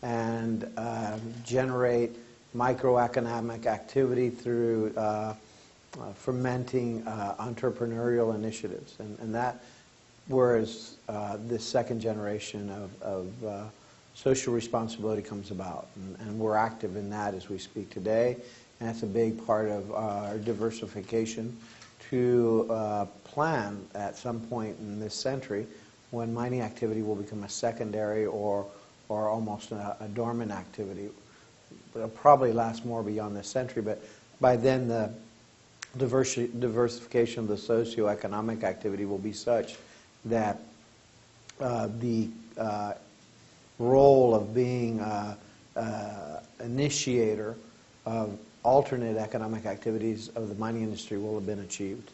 and generate microeconomic activity through fermenting entrepreneurial initiatives. And that, whereas this second generation of social responsibility comes about. And we're active in that as we speak today. And that's a big part of our diversification to plan at some point in this century when mining activity will become a secondary or almost a dormant activity. It'll probably last more beyond this century, but by then the diversification of the socioeconomic activity will be such that the role of being initiator of alternate economic activities of the mining industry will have been achieved.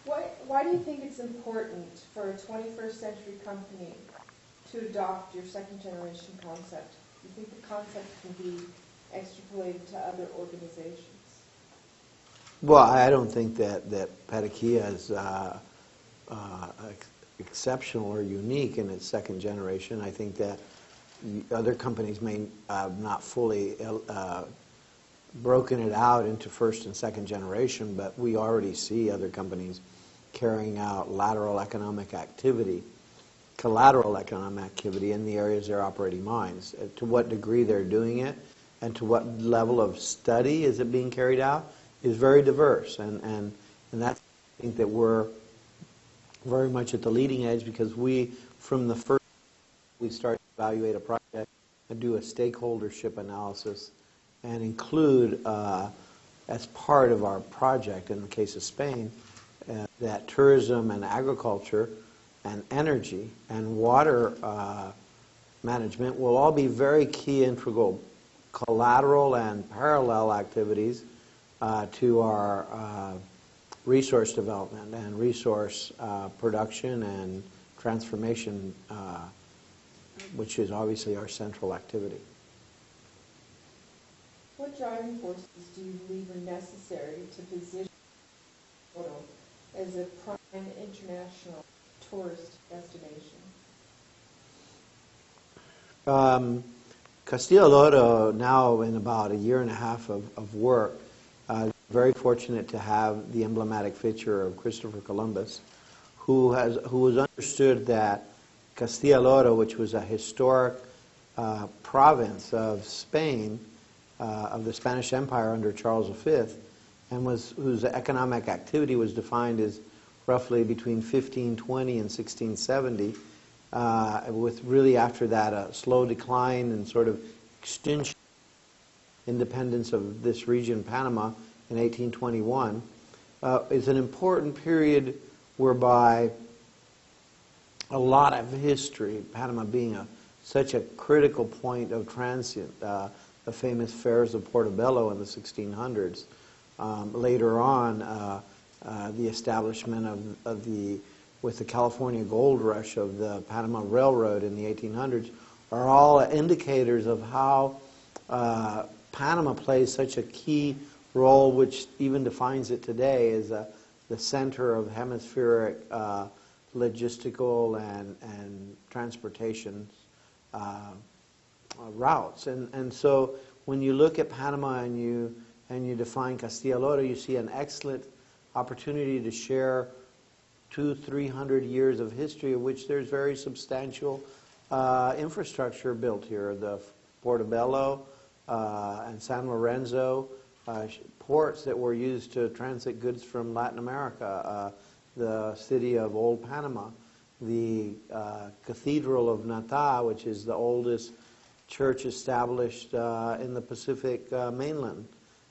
Why do you think it's important for a 21st century company to adopt your second generation concept? Do you think the concept can be extrapolated to other organizations? Well, I don't think that Pataquilla is exceptional or unique in its second generation. I think that other companies may not fully broken it out into first and second generation, but we already see other companies carrying out lateral economic activity, collateral economic activity in the areas they're operating mines. To what degree they're doing it and to what level of study is it being carried out is very diverse. And that's, I think, that we're very much at the leading edge, because we, from the first, we start to evaluate a project and do a stakeholdership analysis and include as part of our project, in the case of Spain, that tourism and agriculture and energy and water management will all be very key integral collateral and parallel activities to our resource development and resource production and transformation, which is obviously our central activity. What driving forces do you believe are necessary to position Soto as a prime international tourist destination? Castilla now, in about a year and a half of work, very fortunate to have the emblematic feature of Christopher Columbus, who has understood that Castilla, which was a historic province of Spain, of the Spanish Empire under Charles V, and whose economic activity was defined as roughly between 1520 and 1670, with really after that a slow decline and sort of extinction, independence of this region, Panama, in 1821, is an important period whereby a lot of history, Panama being such a critical point of transit, the famous fairs of Portobello in the 1600s. Later on, the establishment with the California gold rush of the Panama Railroad in the 1800s are all indicators of how Panama plays such a key role, which even defines it today as the center of hemispheric logistical and transportation routes. And so when you look at Panama and you define Castilla, you see an excellent opportunity to share 200-300 years of history, of which there's very substantial infrastructure built here. The Portobello and San Lorenzo ports that were used to transit goods from Latin America, the city of Old Panama, the Cathedral of Nata, which is the oldest church established in the Pacific mainland.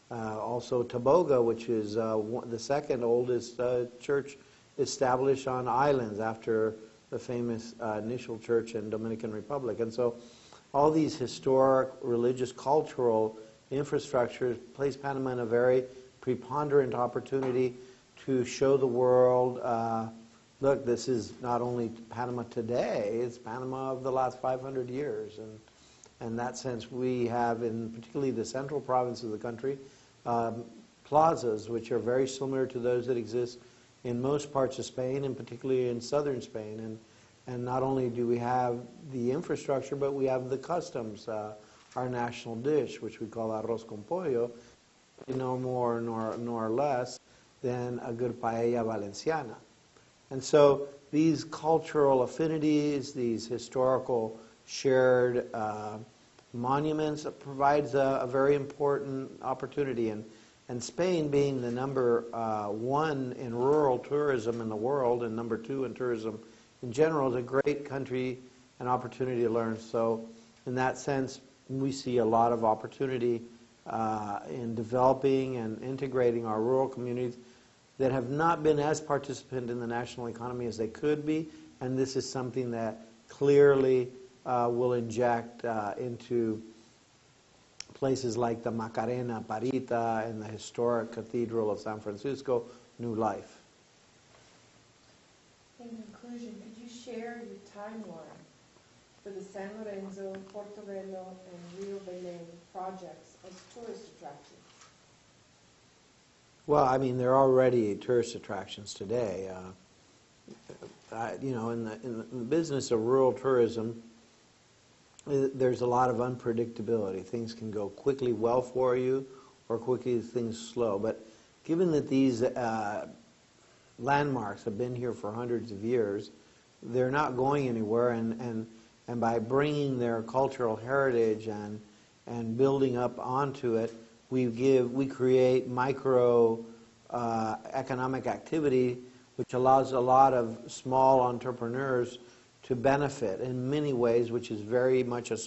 Also Tobago, which is the second oldest church established on islands after the famous initial church in Dominican Republic. And so all these historic, religious, cultural infrastructures place Panama in a very preponderant opportunity to show the world, look, this is not only Panama today, it's Panama of the last 500 years. And in that sense, we have, in particularly the central province of the country, plazas which are very similar to those that exist in most parts of Spain, and particularly in southern Spain. And not only do we have the infrastructure, but we have the customs, our national dish, which we call arroz con pollo, no more nor less than a good paella valenciana. And so these cultural affinities, these historical shared monuments provides a very important opportunity. And Spain, being the number one in rural tourism in the world and number two in tourism in general, is a great country and opportunity to learn. So in that sense, we see a lot of opportunity in developing and integrating our rural communities that have not been as participant in the national economy as they could be, and this is something that clearly will inject into places like the Macarena, Parita, and the historic Cathedral of San Francisco new life. In conclusion, could you share your timeline for the San Lorenzo, Portobello, and Rio Belén projects as tourist attractions? Well, I mean, they're already tourist attractions today. You know, in the business of rural tourism, there's a lot of unpredictability. Things can go quickly well for you, or quickly things slow. But given that these landmarks have been here for hundreds of years, they're not going anywhere. And by bringing their cultural heritage and building up onto it, we create micro economic activity, which allows a lot of small entrepreneurs to benefit in many ways, which is very much a